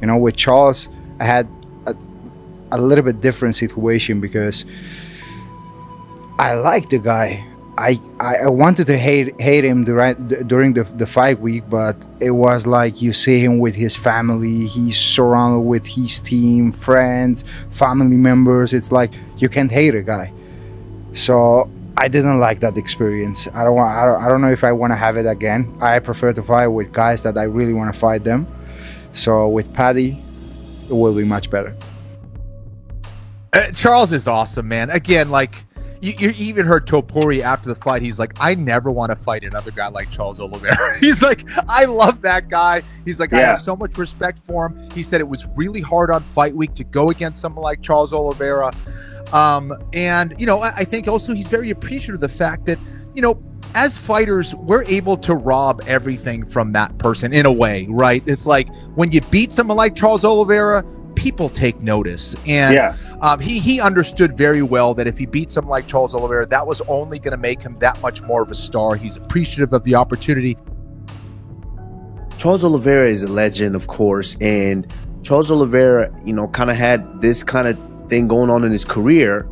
You know, with Charles, I had a little bit different situation because I liked the guy. I wanted to hate him during the fight week, but it was like you see him with his family. He's surrounded with his team, friends, family members. It's like you can't hate a guy. So I didn't like that experience. I don't know if I want to have it again. I prefer to fight with guys that I really want to fight them. So with Paddy, it will be much better. Charles is awesome, man. Again, like you even heard Topuria after the fight. He's like, I never want to fight another guy like Charles Oliveira. He's like, I love that guy. He's like, I have so much respect for him. He said it was really hard on fight week to go against someone like Charles Oliveira. And, you know, I think also he's very appreciative of the fact that, you know, as fighters, we're able to rob everything from that person in a way, right? It's like when you beat someone like Charles Oliveira, people take notice. And he understood very well that if he beat someone like Charles Oliveira, that was only going to make him that much more of a star. He's appreciative of the opportunity. Charles Oliveira is a legend, of course, and Charles Oliveira, you know, kind of had this kind of thing going on in his career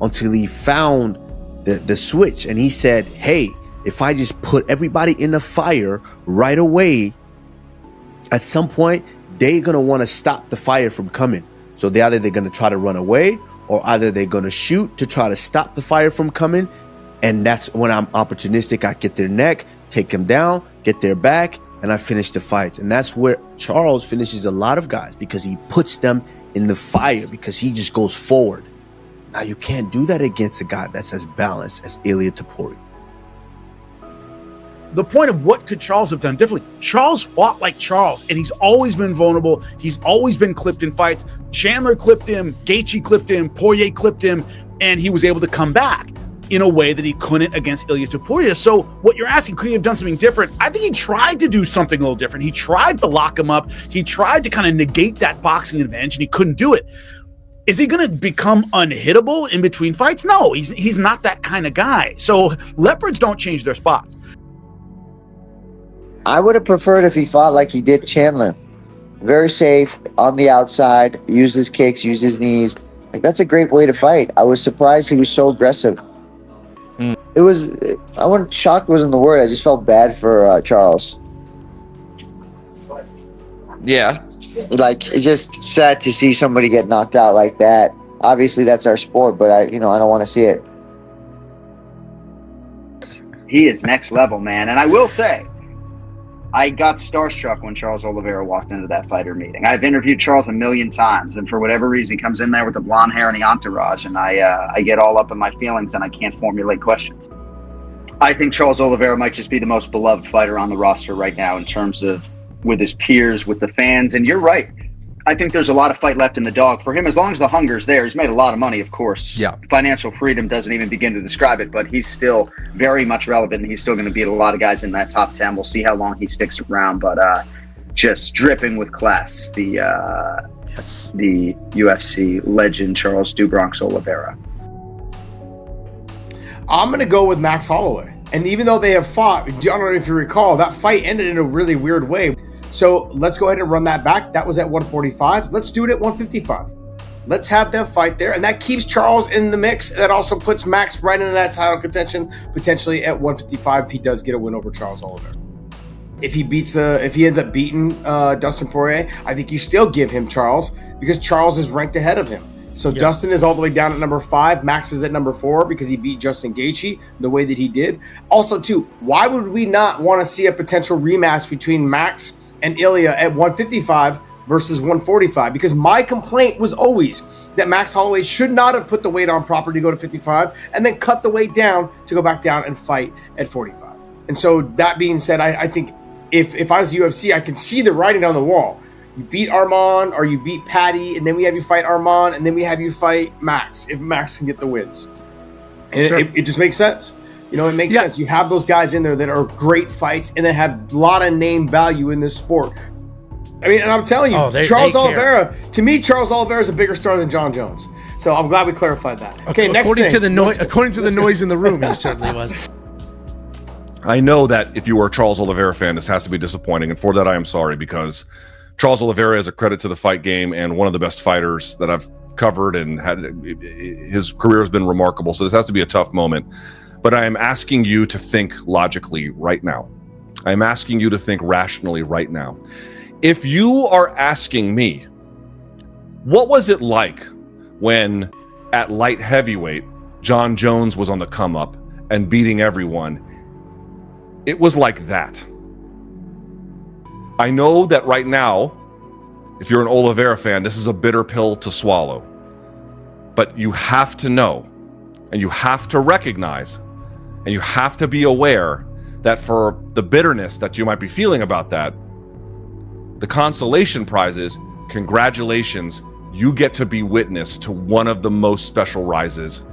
until he found the switch, and he said, hey, if I just put everybody in the fire right away, at some point they're going to want to stop the fire from coming. So they're going to try to run away, or either they're going to shoot to try to stop the fire from coming. And that's when I'm opportunistic. I get their neck, take them down, get their back, and I finish the fights. And that's where Charles finishes a lot of guys, because he puts them in the fire, because he just goes forward. Now you can't do that against a guy that's as balanced as Ilia Topuria. The point of what could Charles have done differently? Charles fought like Charles, and he's always been vulnerable. He's always been clipped in fights. Chandler clipped him, Gaethje clipped him, Poirier clipped him, and he was able to come back in a way that he couldn't against Ilia Topuria. So what you're asking, could he have done something different? I think he tried to do something a little different. He tried to lock him up. He tried to kind of negate that boxing advantage, and he couldn't do it. Is he going to become unhittable in between fights? No, he's not that kind of guy. So leopards don't change their spots. I would have preferred if he fought like he did Chandler. Very safe, on the outside, used his kicks, used his knees. Like, that's a great way to fight. I was surprised he was so aggressive. It was, I wasn't, shocked wasn't the word. I just felt bad for Charles. Yeah. Like, it's just sad to see somebody get knocked out like that. Obviously, that's our sport, but I don't want to see it. He is next level, man. And I will say, I got starstruck when Charles Oliveira walked into that fighter meeting. I've interviewed Charles a million times, and for whatever reason, he comes in there with the blonde hair and the entourage, and I get all up in my feelings, and I can't formulate questions. I think Charles Oliveira might just be the most beloved fighter on the roster right now in terms of with his peers, with the fans, and you're right. I think there's a lot of fight left in the dog for him. As long as the hunger's there, he's made a lot of money, of course. Yeah. Financial freedom doesn't even begin to describe it, but he's still very much relevant, and he's still going to beat a lot of guys in that top 10. We'll see how long he sticks around, but just dripping with class, the UFC legend Charles "Do Bronx" Oliveira. I'm going to go with Max Holloway. And even though they have fought, I don't know if you recall, that fight ended in a really weird way. So let's go ahead and run that back. That was at 145. Let's do it at 155. Let's have them fight there. And that keeps Charles in the mix. That also puts Max right into that title contention, potentially at 155 if he does get a win over Charles Oliveira. If he ends up beating Dustin Poirier, I think you still give him Charles, because Charles is ranked ahead of him. So yep. Dustin is all the way down at number 5. Max is at number 4 because he beat Justin Gaethje the way that he did. Also, too, why would we not want to see a potential rematch between Max and Ilia at 155 versus 145? Because my complaint was always that Max Holloway should not have put the weight on properly to go to 55 and then cut the weight down to go back down and fight at 45. And so that being said, I think if I was UFC, I can see the writing on the wall. You beat Armand or you beat Paddy, and then we have you fight Armand, and then we have you fight Max if Max can get the wins. And sure. it just makes sense. You know, it makes sense. You have those guys in there that are great fights and that have a lot of name value in this sport. I mean, and I'm telling you, Charles Oliveira, to me, Charles Oliveira is a bigger star than John Jones. So I'm glad we clarified that. Okay, next according thing. To the noise in the room, he certainly was. I know that if you are a Charles Oliveira fan, this has to be disappointing, and for that I am sorry, because Charles Oliveira is a credit to the fight game and one of the best fighters that I've covered, and his career has been remarkable. So this has to be a tough moment. But I am asking you to think logically right now. I am asking you to think rationally right now. If you are asking me, what was it like when at light heavyweight, John Jones was on the come up and beating everyone? It was like that. I know that right now, if you're an Oliveira fan, this is a bitter pill to swallow. But you have to know, and you have to recognize, and you have to be aware that for the bitterness that you might be feeling about that, the consolation prize is, congratulations, you get to be witness to one of the most special rises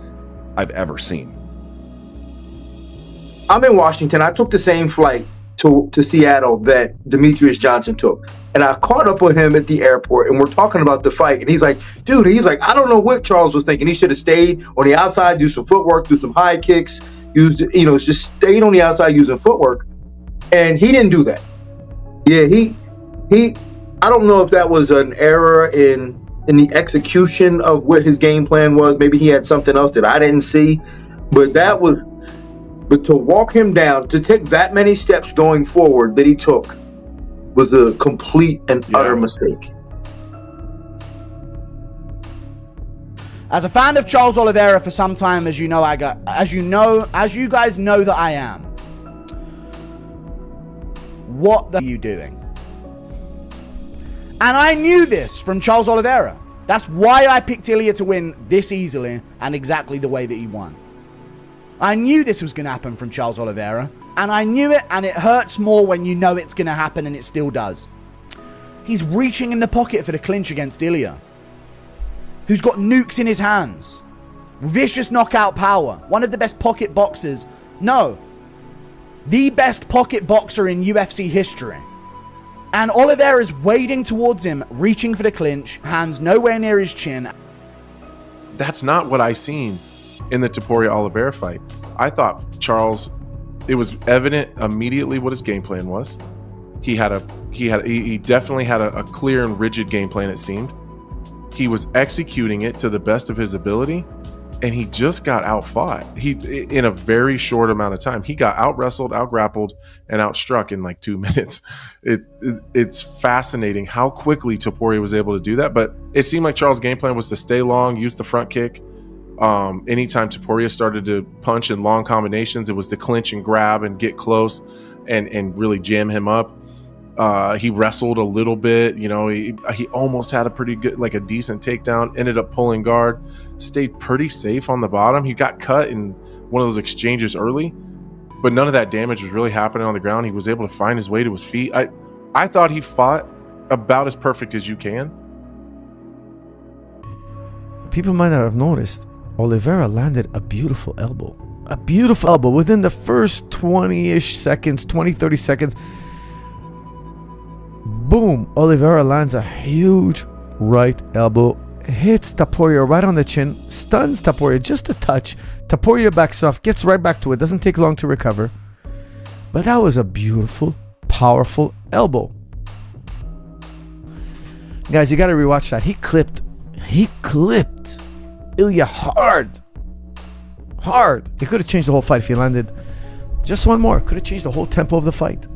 I've ever seen. I'm in Washington. I took the same flight to Seattle that Demetrius Johnson took. And I caught up with him at the airport, and we're talking about the fight. And he's like, I don't know what Charles was thinking. He should have stayed on the outside, do some footwork, do some high kicks, just stayed on the outside using footwork. And he didn't do that. Yeah, I don't know if that was an error in the execution of what his game plan was. Maybe he had something else that I didn't see. But to walk him down, to take that many steps going forward that he took, was a complete and utter mistake. As a fan of Charles Oliveira for some time, as you guys know that I am, what the are you doing? And I knew this from Charles Oliveira. That's why I picked Ilia to win this easily and exactly the way that he won. I knew this was going to happen from Charles Oliveira, and I knew it, and it hurts more when you know it's going to happen, and it still does. He's reaching in the pocket for the clinch against Ilia, who's got nukes in his hands. Vicious knockout power. One of the best pocket boxers. No. The best pocket boxer in UFC history. And Oliveira is wading towards him, reaching for the clinch, hands nowhere near his chin. That's not what I seen in the Topuria Oliveira fight. I thought Charles, it was evident immediately what his game plan was. He definitely had a clear and rigid game plan, it seemed. He was executing it to the best of his ability, and he just got outfought. In a very short amount of time, he got out-wrestled, out-grappled, and outstruck in like 2 minutes. It's fascinating how quickly Topuria was able to do that, but it seemed like Charles' game plan was to stay long, use the front kick. Anytime Topuria started to punch in long combinations, it was to clinch and grab and get close and really jam him up. He wrestled a little bit, he almost had a pretty good, like a decent takedown, ended up pulling guard, stayed pretty safe on the bottom. He got cut in one of those exchanges early, but none of that damage was really happening on the ground. He was able to find his way to his feet. I thought he fought about as perfect as you can. People might not have noticed, Oliveira landed a beautiful elbow. A beautiful elbow within the first 20-ish seconds, 20, 30 seconds. Boom, Oliveira lands a huge right elbow, hits Topuria right on the chin, stuns Topuria just a touch. Topuria backs off, gets right back to it, doesn't take long to recover. But that was a beautiful, powerful elbow. Guys, you got to rewatch that. He clipped Ilia hard. It could have changed the whole fight if he landed just one more. Could have changed the whole tempo of the fight.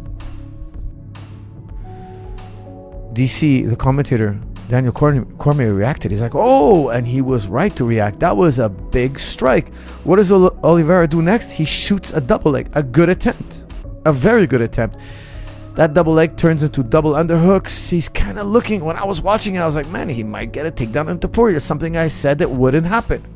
DC, the commentator, Daniel Cormier reacted. He's like, oh, and he was right to react. That was a big strike. What does Oliveira do next? He shoots a double leg. A good attempt. A very good attempt. That double leg turns into double underhooks. He's kind of looking. When I was watching it, I was like, man, he might get a takedown on Topuria. Something I said that wouldn't happen.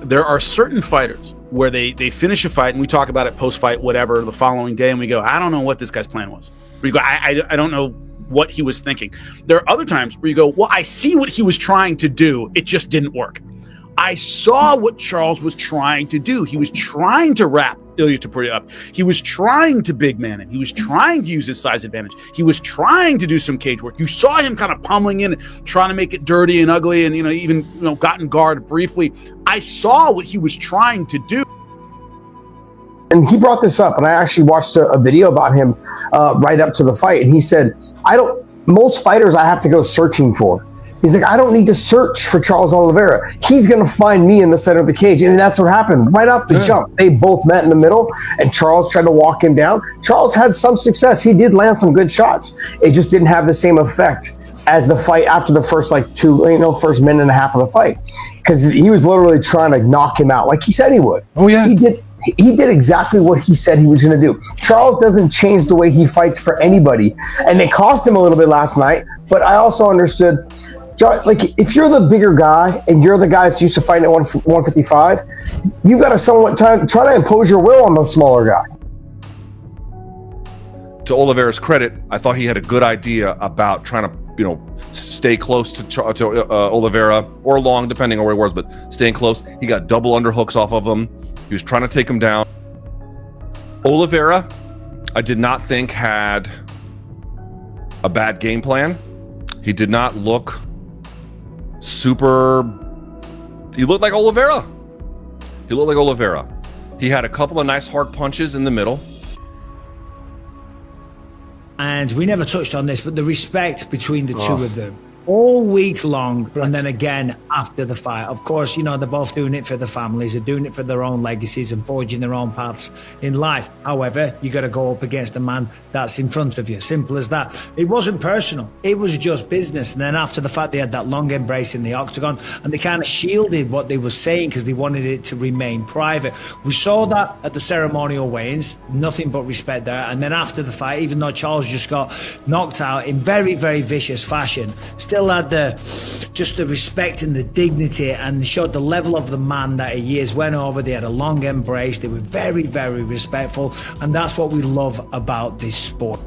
There are certain fighters where they finish a fight, and we talk about it post-fight, whatever, the following day, and we go, I don't know what this guy's plan was. We go, I don't know what he was thinking. There are other times where you go, well, I see what he was trying to do. It just didn't work. I saw what Charles was trying to do. He was trying to wrap Ilia Topuria up. He was trying to big man him. He was trying to use his size advantage. He was trying to do some cage work. You saw him kind of pummeling in, trying to make it dirty and ugly, and even got in guard briefly. I saw what he was trying to do. And he brought this up, and I actually watched a video about him right up to the fight, and he said, most fighters I have to go searching for. He's like, I don't need to search for Charles Oliveira. He's going to find me in the center of the cage. And that's what happened. Right off the jump, they both met in the middle, and Charles tried to walk him down. Charles had some success. He did land some good shots. It just didn't have the same effect as the fight after the first first minute and a half of the fight. Because he was literally trying to knock him out like he said he would. Oh, yeah. He did exactly what he said he was going to do. Charles doesn't change the way he fights for anybody. And it cost him a little bit last night, but I also understood, like, if you're the bigger guy and you're the guy that's used to fighting at 155, you've got to somewhat try to impose your will on the smaller guy. To Oliveira's credit, I thought he had a good idea about trying to, stay close to Oliveira, or long, depending on where he was, but staying close. He got double underhooks off of him. He was trying to take him down. Oliveira, I did not think had a bad game plan. He did not look he looked like Oliveira. He had a couple of nice hard punches in the middle. And we never touched on this, but the respect between the two of them all week long, and then again after the fight. Of course, they're both doing it for the families, they're doing it for their own legacies and forging their own paths in life. However, you got to go up against a man that's in front of you. Simple as that. It wasn't personal, it was just business. And then after the fact, they had that long embrace in the octagon, and they kind of shielded what they were saying because they wanted it to remain private. We saw that at the ceremonial weigh-ins, nothing but respect there. And then after the fight, even though Charles just got knocked out in very, very vicious fashion, still had the respect and the dignity, and showed the level of the man that he is. Went over, they had a long embrace, they were very, very respectful, and that's what we love about this sport.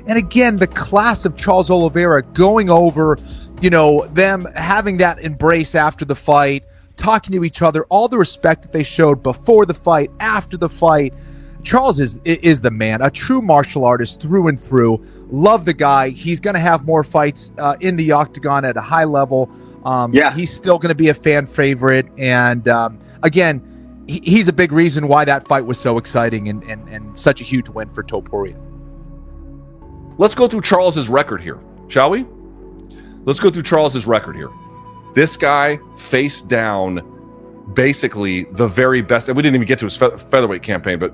And again, the class of Charles Oliveira going over, them having that embrace after the fight, talking to each other, all the respect that they showed before the fight, after the fight. Charles is the man, a true martial artist through and through. Love the guy. He's going to have more fights in the octagon at a high level. He's still going to be a fan favorite. And again, he's a big reason why that fight was so exciting and such a huge win for Topuria. Let's go through Charles's record here, shall we? Let's go through Charles's record here. This guy faced down basically the very best, and we didn't even get to his featherweight campaign, but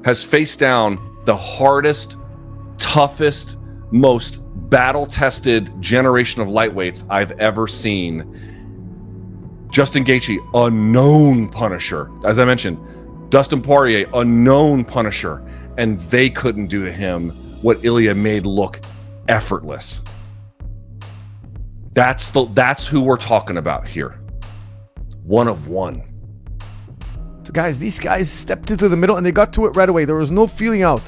has faced down the hardest, toughest, most battle-tested generation of lightweights I've ever seen. Justin Gaethje, a known punisher. As I mentioned, Dustin Poirier, a known punisher. And they couldn't do to him what Ilia made look effortless. That's who we're talking about here. One of one. Guys, these guys stepped into the middle and they got to it right away. There was no feeling out.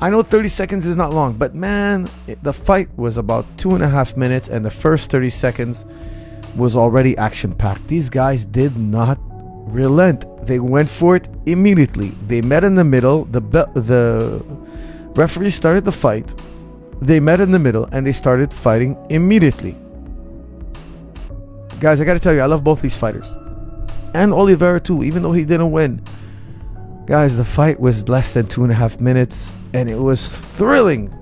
I know 30 seconds is not long, but man, the fight was about 2.5 minutes, and the first 30 seconds was already action-packed. These guys did not relent. They went for it immediately. They met in the middle. The referee started the fight. They met in the middle, and they started fighting immediately. Guys, I gotta tell you, I love both these fighters. And Oliveira too, even though he didn't win. Guys, the fight was less than 2.5 minutes, and it was thrilling.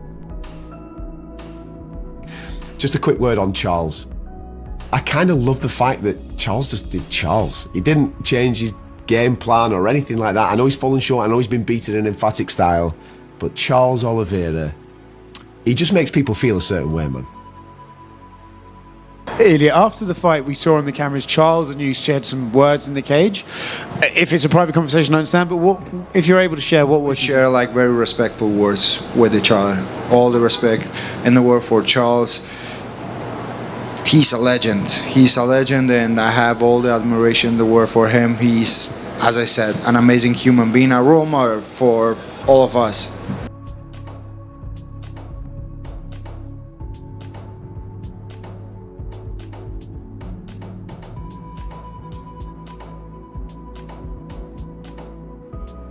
Just a quick word on Charles. I kind of love the fact that Charles just did Charles. He didn't change his game plan or anything like that. I know he's fallen short. I know he's been beaten in emphatic style. But Charles Oliveira, he just makes people feel a certain way, man. Ilia, after the fight, we saw on the cameras Charles and you shared some words in the cage. If it's a private conversation, I understand, but what, if you're able to share, what was... Share like very respectful words with each other. All the respect in the world for Charles. He's a legend. He's a legend, and I have all the admiration in the world for him. He's, as I said, an amazing human being, a role model for all of us.